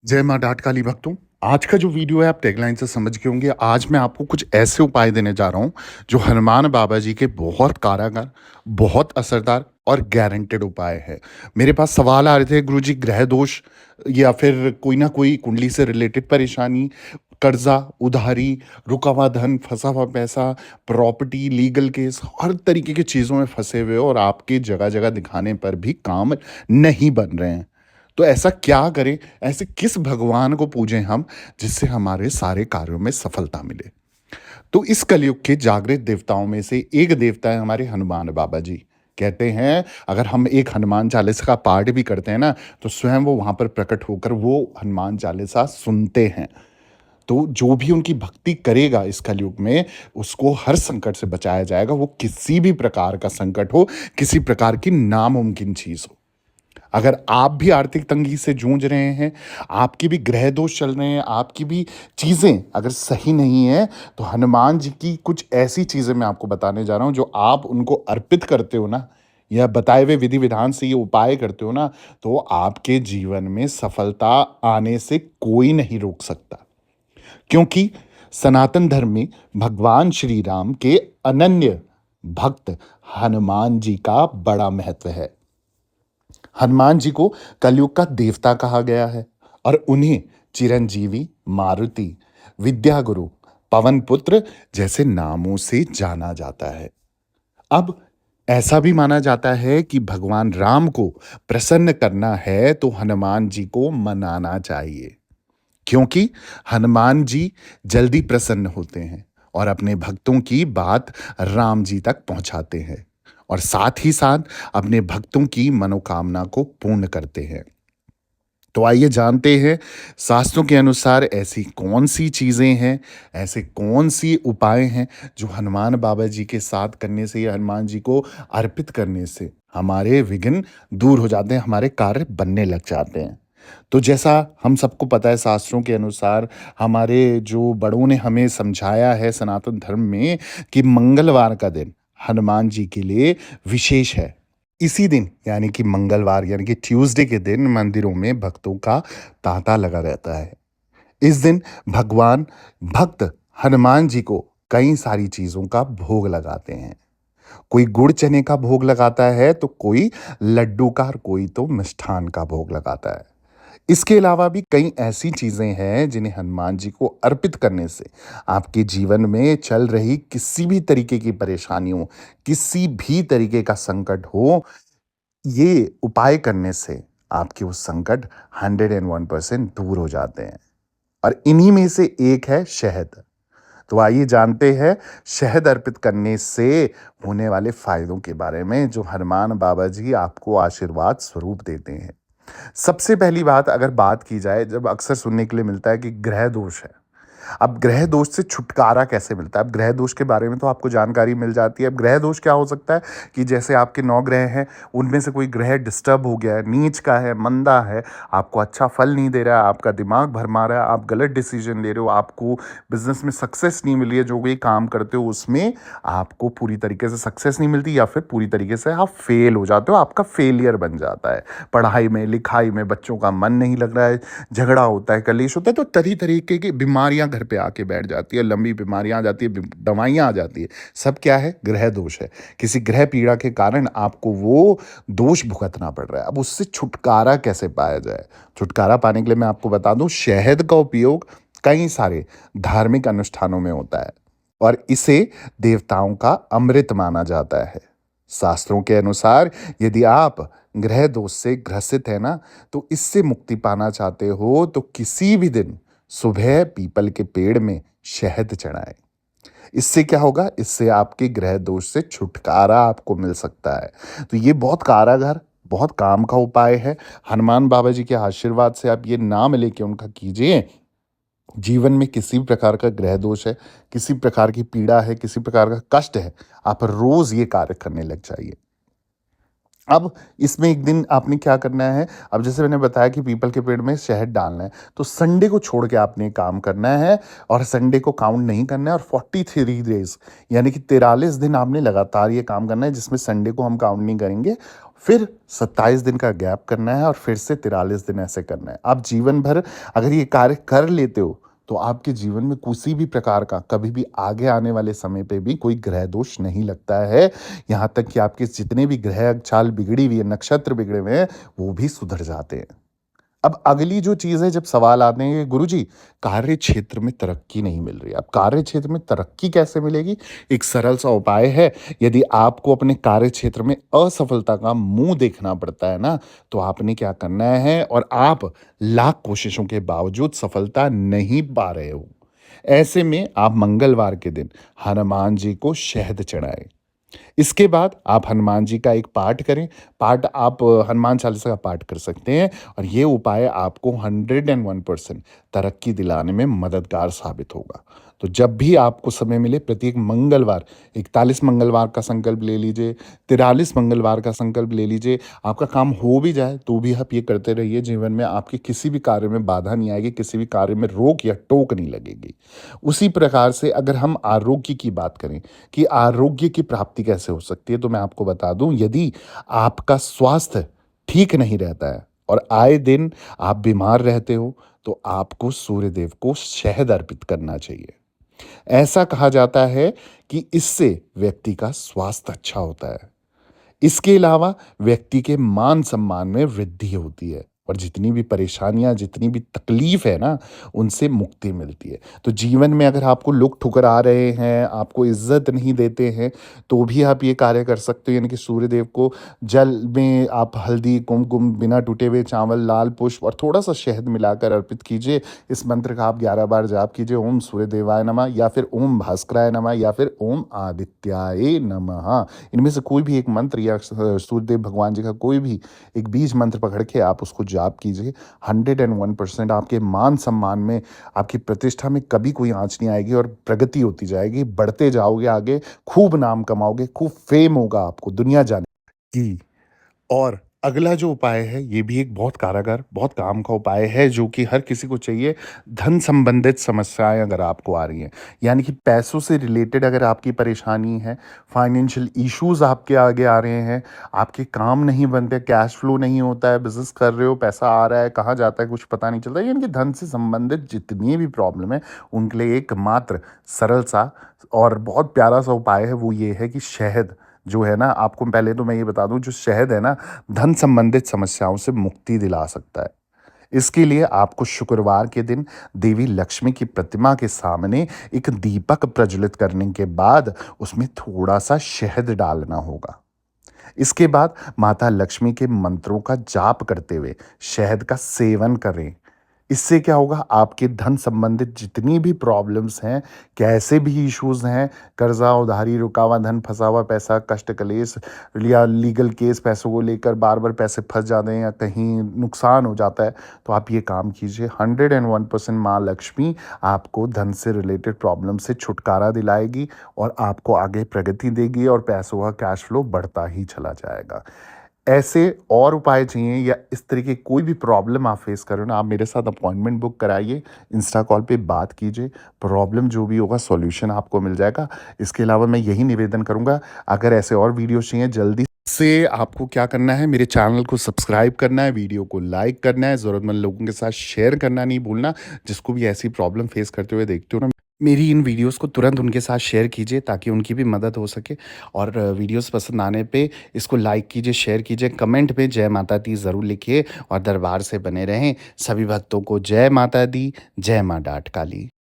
जय माँ डाट काली भक्तों। आज का जो वीडियो है आप टैगलाइन से समझ गए होंगे। आज मैं आपको कुछ ऐसे उपाय देने जा रहा हूँ जो हनुमान बाबा जी के बहुत कारगर, बहुत असरदार और गारंटेड उपाय है। मेरे पास सवाल आ रहे थे, गुरुजी ग्रह दोष या फिर कोई ना कोई कुंडली से रिलेटेड परेशानी, कर्जा, उधारी, रुका हुआ धन, फंसा हुआ पैसा, प्रॉपर्टी, लीगल केस, हर तरीके की चीज़ों में फंसे हुए हो और आपके जगह जगह दिखाने पर भी काम नहीं बन रहे हैं। तो ऐसा क्या करें? ऐसे किस भगवान को पूजें हम जिससे हमारे सारे कार्यों में सफलता मिले? तो इस कलयुग के जागृत देवताओं में से एक देवता है हमारे हनुमान बाबा जी। कहते हैं अगर हम एक हनुमान चालीसा का पाठ भी करते हैं ना, तो स्वयं वो वहां पर प्रकट होकर वो हनुमान चालीसा सुनते हैं। तो जो भी उनकी भक्ति करेगा इस कलयुग में, उसको हर संकट से बचाया जाएगा। वो किसी भी प्रकार का संकट हो, किसी प्रकार की नामुमकिन चीज हो। अगर आप भी आर्थिक तंगी से जूझ रहे हैं, आपके भी ग्रह दोष चल रहे हैं, आपकी भी चीज़ें अगर सही नहीं है, तो हनुमान जी की कुछ ऐसी चीज़ें मैं आपको बताने जा रहा हूँ, जो आप उनको अर्पित करते हो ना, या बताए हुए विधि विधान से ये उपाय करते हो ना, तो आपके जीवन में सफलता आने से कोई नहीं रोक सकता। क्योंकि सनातन धर्म में भगवान श्री राम के अनन्य भक्त हनुमान जी का बड़ा महत्व है। हनुमान जी को कलयुग का देवता कहा गया है और उन्हें चिरंजीवी, मारुति, विद्या गुरु, पवन पुत्र जैसे नामों से जाना जाता है। अब ऐसा भी माना जाता है कि भगवान राम को प्रसन्न करना है तो हनुमान जी को मनाना चाहिए, क्योंकि हनुमान जी जल्दी प्रसन्न होते हैं और अपने भक्तों की बात राम जी तक पहुंचाते हैं और साथ ही साथ अपने भक्तों की मनोकामना को पूर्ण करते हैं। तो आइए जानते हैं शास्त्रों के अनुसार ऐसी कौन सी चीजें हैं, ऐसे कौन सी उपाय हैं जो हनुमान बाबा जी के साथ करने से या हनुमान जी को अर्पित करने से हमारे विघ्न दूर हो जाते हैं, हमारे कार्य बनने लग जाते हैं। तो जैसा हम सबको पता है, शास्त्रों के अनुसार हमारे जो बड़ों ने हमें समझाया है सनातन धर्म में कि मंगलवार का दिन हनुमान जी के लिए विशेष है। इसी दिन यानी कि मंगलवार यानी कि ट्यूसडे के दिन मंदिरों में भक्तों का तांता लगा रहता है। इस दिन भगवान भक्त हनुमान जी को कई सारी चीजों का भोग लगाते हैं। कोई गुड़ चने का भोग लगाता है, तो कोई लड्डू का और कोई तो मिष्ठान का भोग लगाता है। इसके अलावा भी कई ऐसी चीजें हैं जिन्हें हनुमान जी को अर्पित करने से आपके जीवन में चल रही किसी भी तरीके की परेशानियों, किसी भी तरीके का संकट हो, ये उपाय करने से आपके वो संकट 101% दूर हो जाते हैं। और इन्हीं में से एक है शहद। तो आइए जानते हैं शहद अर्पित करने से होने वाले फायदों के बारे में, जो हनुमान बाबा जी आपको आशीर्वाद स्वरूप देते हैं। सबसे पहली बात अगर बात की जाए, जब अक्सर सुनने के लिए मिलता है कि ग्रह दोष है। अब ग्रह दोष से छुटकारा कैसे मिलता है? अब ग्रह दोष के बारे में तो आपको जानकारी मिल जाती है। अब ग्रह दोष क्या हो सकता है कि जैसे आपके 9 ग्रह हैं, उनमें से कोई ग्रह डिस्टर्ब हो गया है, नीच का है, मंदा है, आपको अच्छा फल नहीं दे रहा है, आपका दिमाग भरमा रहा है, आप गलत डिसीजन ले रहे हो, आपको बिजनेस में सक्सेस नहीं मिली है, जो भी काम करते हो उसमें आपको पूरी तरीके से सक्सेस नहीं मिलती, या फिर पूरी तरीके से आप फेल हो जाते हो, आपका फेलियर बन जाता है। पढ़ाई में, लिखाई में बच्चों का मन नहीं लग रहा है, झगड़ा होता है, कलेश होता है, तो तरह तरीके की बीमारियां घर पे आके बैठ जाती है, लंबी बीमारियां आ जाती है, दवाइयां आ जाती है। सब क्या है? ग्रह दोष है। किसी ग्रह पीड़ा के कारण आपको वो दोष भुगतना पड़ रहा है। अब उससे छुटकारा कैसे पाया जाए? छुटकारा पाने के लिए मैं आपको बता दूं, शहद का उपयोग कई सारे धार्मिक अनुष्ठानों में होता है और इसे देवताओं का अमृत माना जाता है। शास्त्रों के अनुसार यदि आप ग्रह दोष से ग्रसित है ना, तो इससे मुक्ति पाना चाहते हो तो किसी भी दिन सुबह पीपल के पेड़ में शहद चढ़ाएं। इससे क्या होगा? इससे आपके ग्रह दोष से छुटकारा आपको मिल सकता है। तो ये बहुत कारागार, बहुत काम का उपाय है। हनुमान बाबा जी के आशीर्वाद से आप ये नाम लेके उनका कीजिए। जीवन में किसी भी प्रकार का ग्रह दोष है, किसी प्रकार की पीड़ा है, किसी प्रकार का कष्ट है, आप रोज ये कार्य करने लग जाइए। अब इसमें एक दिन आपने क्या करना है, अब जैसे मैंने बताया कि पीपल के पेड़ में शहद डालना है, तो संडे को छोड़ के आपने काम करना है और संडे को काउंट नहीं करना है, और 43 डेज यानी कि 43 दिन आपने लगातार ये काम करना है, जिसमें संडे को हम काउंट नहीं करेंगे। फिर 27 दिन का गैप करना है और फिर से 43 दिन ऐसे करना है। आप जीवन भर अगर ये कार्य कर लेते हो, तो आपके जीवन में किसी भी प्रकार का कभी भी आगे आने वाले समय पे भी कोई ग्रह दोष नहीं लगता है। यहाँ तक कि आपके जितने भी ग्रह चाल बिगड़ी हुई है, नक्षत्र बिगड़े हुए हैं, वो भी सुधर जाते हैं। अब अगली जो चीज़ है जब सवाल आते हैं कि गुरुजी कार्य क्षेत्र में तरक्की नहीं मिल रही है। अब कार्य क्षेत्र में तरक्की कैसे मिलेगी? एक सरल सा उपाय है, यदि आपको अपने कार्य क्षेत्र में असफलता का मुँह देखना पड़ता है ना, तो आपने क्या करना है और आप लाख कोशिशों के बावजूद सफलता नहीं पा रहे हो। ऐसे में आप मंगलवार के दिन हनुमान जी को शहद चढ़ाएँ। इसके बाद आप हनुमान जी का एक पाठ करें। पाठ आप हनुमान चालीसा का पाठ कर सकते हैं और ये उपाय आपको 101% तरक्की दिलाने में मददगार साबित होगा। तो जब भी आपको समय मिले प्रत्येक मंगलवार 41 मंगलवार का संकल्प ले लीजिए, 43 मंगलवार का संकल्प ले लीजिए। आपका काम हो भी जाए तो भी आप ये करते रहिए। जीवन में आपके किसी भी कार्य में बाधा नहीं आएगी, किसी भी कार्य में रोक या टोक नहीं लगेगी। उसी प्रकार से अगर हम आरोग्य की बात करें कि आरोग्य की प्राप्ति कैसे हो सकती है, तो मैं आपको बता दूं, यदि आपका स्वास्थ्य ठीक नहीं रहता है और आए दिन आप बीमार रहते हो, तो आपको सूर्यदेव को शहद अर्पित करना चाहिए। ऐसा कहा जाता है कि इससे व्यक्ति का स्वास्थ्य अच्छा होता है। इसके अलावा व्यक्ति के मान सम्मान में वृद्धि होती है और जितनी भी परेशानियां, जितनी भी तकलीफ है ना, उनसे मुक्ति मिलती है। तो जीवन में अगर आपको लोग ठुकरा रहे हैं, आपको इज्जत नहीं देते हैं, तो भी आप ये कार्य कर सकते हो। यानी कि सूर्यदेव को जल में आप हल्दी, कुमकुम, बिना टूटे हुए चावल, लाल पुष्प और थोड़ा सा शहद मिलाकर अर्पित कीजिए। इस मंत्र का आप 11 बार जाप कीजिए, ओम सूर्यदेवाय नमः या फिर ओम भास्कराय नमः या फिर ओम आदित्याय नमः। इनमें से कोई भी एक मंत्र या सूर्यदेव भगवान जी का कोई भी एक बीज मंत्र पकड़ के आप उसको जाप कीजिए। 101% आपके मान सम्मान में, आपकी प्रतिष्ठा में कभी कोई आँच नहीं आएगी और प्रगति होती जाएगी, बढ़ते जाओगे आगे, खूब नाम कमाओगे, खूब फेम होगा आपको, दुनिया जाने की। और अगला जो उपाय है, ये भी एक बहुत कारगर, बहुत काम का उपाय है जो कि हर किसी को चाहिए। धन संबंधित समस्याएँ अगर आपको आ रही हैं, यानी कि पैसों से रिलेटेड अगर आपकी परेशानी है, फाइनेंशियल इश्यूज़ आपके आगे आ रहे हैं, आपके काम नहीं बनते, कैश फ्लो नहीं होता है, बिज़नेस कर रहे हो, पैसा आ रहा है, कहाँ जाता है कुछ पता नहीं चलता, यानी कि धन से संबंधित जितनी भी प्रॉब्लम है, उनके लिए एकमात्र सरल सा और बहुत प्यारा सा उपाय है, वो ये है कि शहद जो है ना, आपको पहले तो मैं ये बता दूं, जो शहद है ना, धन संबंधित समस्याओं से मुक्ति दिला सकता है। इसके लिए आपको शुक्रवार के दिन देवी लक्ष्मी की प्रतिमा के सामने एक दीपक प्रज्वलित करने के बाद उसमें थोड़ा सा शहद डालना होगा। इसके बाद माता लक्ष्मी के मंत्रों का जाप करते हुए शहद का सेवन करें। इससे क्या होगा, आपके धन संबंधित जितनी भी प्रॉब्लम्स हैं, कैसे भी इश्यूज़ हैं, कर्जा, उधारी, रुका हुआ धन, फँसा हुआ पैसा, कष्ट कलेश या लीगल केस, पैसों को लेकर बार-बार पैसे फँस जाते हैं या कहीं नुकसान हो जाता है, तो आप ये काम कीजिए। 101% माँ लक्ष्मी आपको धन से रिलेटेड प्रॉब्लम से छुटकारा दिलाएगी और आपको आगे प्रगति देगी और पैसों का कैश फ्लो बढ़ता ही चला जाएगा। ऐसे और उपाय चाहिए या इस तरह की कोई भी प्रॉब्लम आप फेस कर रहे हो ना, आप मेरे साथ अपॉइंटमेंट बुक कराइए, इंस्टा कॉल पे बात कीजिए, प्रॉब्लम जो भी होगा सॉल्यूशन आपको मिल जाएगा। इसके अलावा मैं यही निवेदन करूँगा, अगर ऐसे और वीडियोज़ चाहिए जल्दी से आपको क्या करना है, मेरे चैनल को सब्सक्राइब करना है, वीडियो को लाइक करना है, ज़रूरतमंद लोगों के साथ शेयर करना नहीं भूलना। जिसको भी ऐसी प्रॉब्लम फेस करते हुए देखते हो ना, मेरी इन वीडियोज़ को तुरंत उनके साथ शेयर कीजिए ताकि उनकी भी मदद हो सके। और वीडियोज़ पसंद आने पे इसको लाइक कीजिए, शेयर कीजिए, कमेंट पे जय माता दी ज़रूर लिखिए और दरबार से बने रहें। सभी भक्तों को जय माता दी, जय माँ डाठ काली।